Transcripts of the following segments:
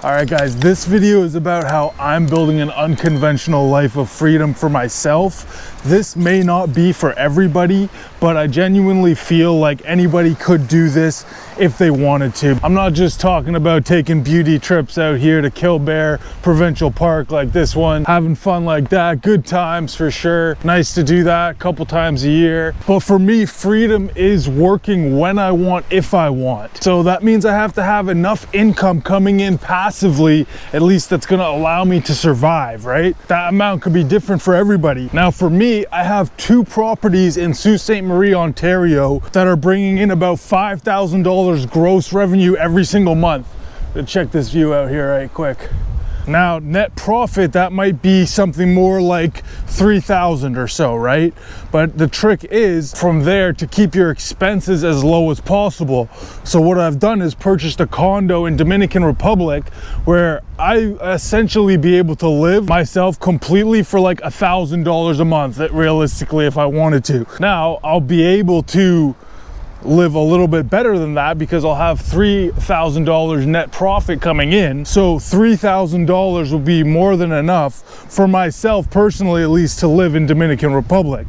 All right guys, this video is about how I'm building an unconventional life of freedom for myself. This may not be for everybody, but I genuinely feel like anybody could do this if they wanted to. I'm not just talking about taking beauty trips out here to Killbear Provincial Park like this one, having fun like that, good times for sure. Nice to do that a couple times a year. But for me, freedom is working when I want, if I want. So that means I have to have enough income coming in passively, at least that's gonna allow me to survive, right? That amount could be different for everybody. Now for me, I have 2 properties in Sault Ste. Marie, Ontario that are bringing in about $5,000 gross revenue every single month. Let's check this view out here right quick. Now, net profit, that might be something more like 3,000 or so, right? But the trick is from there to keep your expenses as low as possible. So what I've done is purchased a condo in Dominican Republic where I essentially be able to live myself completely for like $1,000 a month, realistically, if I wanted to. Now, I'll be able to live a little bit better than that because I'll have $3,000 net profit coming in. So $3,000 will be more than enough for myself personally, at least, to live in Dominican Republic,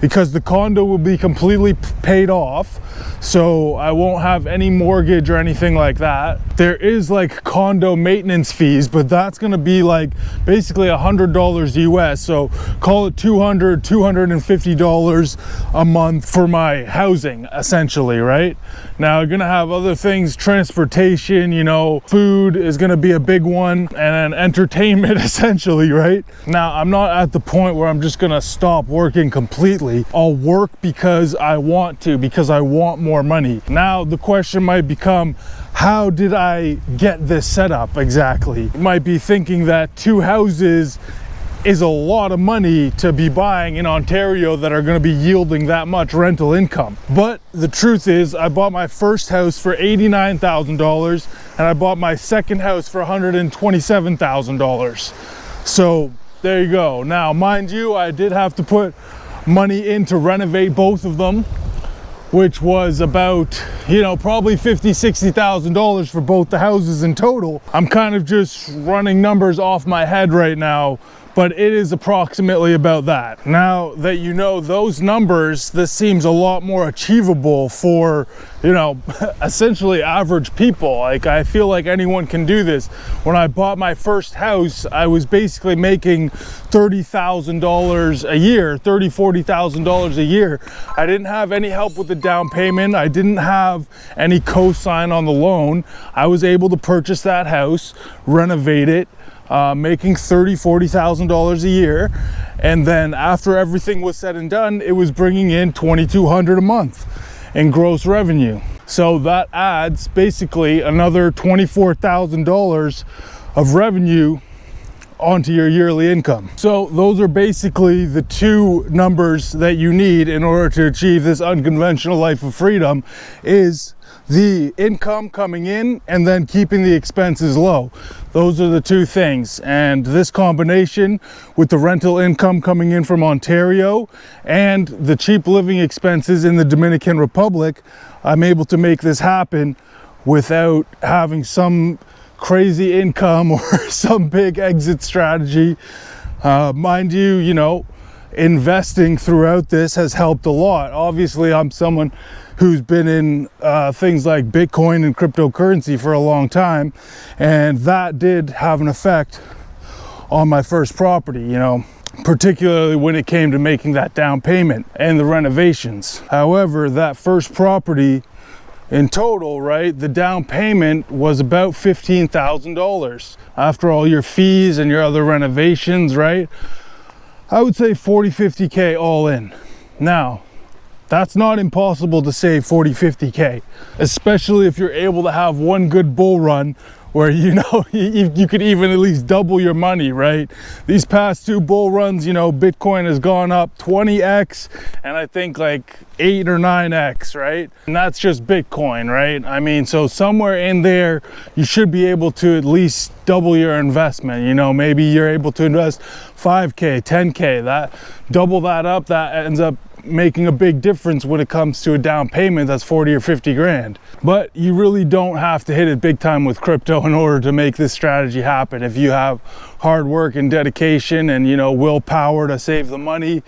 because the condo will be completely paid off. So I won't have any mortgage or anything like that. There is like condo maintenance fees, but that's gonna be like basically $100 US. So call it $250 a month for my housing, essentially, right? Now you're gonna have other things, transportation, you know, food is gonna be a big one, and entertainment essentially, right? Now I'm not at the point where I'm just gonna stop working completely. I'll work because I want to, because I want more money. Now the question might become, how did I get this set up exactly? You might be thinking that 2 houses is a lot of money to be buying in Ontario that are going to be yielding that much rental income. But the truth is, I bought my first house for $89,000 and I bought my second house for $127,000. So there you go. Now, mind you, I did have to put money in to renovate both of them, which was about, you know, probably $50,000-$60,000 for both the houses in total. I'm kind of just running numbers off my head right now, but it is approximately about that. Now that you know those numbers, this seems a lot more achievable for, you know, essentially average people. Like, I feel like anyone can do this. When I bought my first house, I was basically making $30,000 a year, $40,000 a year. I didn't have any help with the down payment. I didn't have any co-sign on the loan. I was able to purchase that house, renovate it, making $40,000 a year, and then after everything was said and done, it was bringing in $2,200 a month in gross revenue. So that adds basically another $24,000 of revenue onto your yearly income. So those are basically the 2 numbers that you need in order to achieve this unconventional life of freedom, is the income coming in and then keeping the expenses low. Those are the 2 things. And this combination with the rental income coming in from Ontario and the cheap living expenses in the Dominican Republic, I'm able to make this happen without having some crazy income or some big exit strategy. Mind you, you know, investing throughout this has helped a lot. Obviously, I'm someone who's been in things like Bitcoin and cryptocurrency for a long time, and that did have an effect on my first property, you know, particularly when it came to making that down payment and the renovations. However, that first property in total, right, the down payment was about $15,000 after all your fees and your other renovations, right? I would say 40-50K all in. Now, that's not impossible to save 40-50K, especially if you're able to have one good bull run where, you know, you could even at least double your money, right? These past 2 bull runs, you know, Bitcoin has gone up 20x and I think like 8 or 9x, right? And that's just Bitcoin, right? I mean, so somewhere in there, you should be able to at least double your investment. You know, maybe you're able to invest 5K, 10K, that double that up, that ends up making a big difference when it comes to a down payment that's 40 or 50 grand. But you really don't have to hit it big time with crypto in order to make this strategy happen. If you have hard work and dedication and, you know, willpower to save the money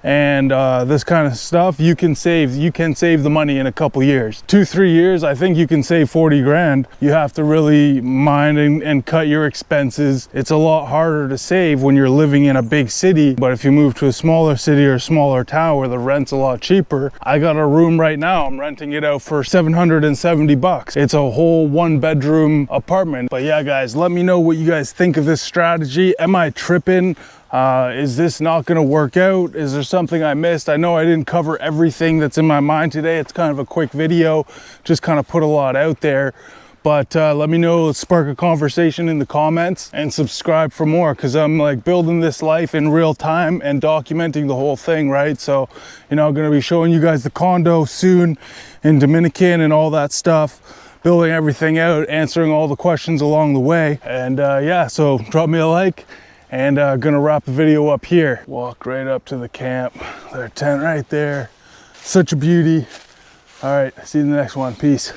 and this kind of stuff, you can save the money in a couple years. 2-3 years, I think you can save 40 grand. You have to really mind and cut your expenses. It's a lot harder to save when you're living in a big city, but if you move to a smaller city or a smaller town where the rent's a lot cheaper. I got a room right now, I'm renting it out for 770 bucks. It's a whole 1-bedroom apartment. But yeah, guys, let me know what you guys think of this strategy. Am I tripping? Is this not going to work out? Is there something I missed? I know I didn't cover everything that's in my mind today. It's kind of a quick video, just kind of put a lot out there. But let me know, let's spark a conversation in the comments and subscribe for more, because I'm like building this life in real time and documenting the whole thing, right? So, you know, I'm going to be showing you guys the condo soon in Dominican and all that stuff, building everything out, answering all the questions along the way. And yeah, so drop me a like. And gonna wrap the video up here. Walk right up to the camp. Their tent right there. Such a beauty. All right, see you in the next one. Peace.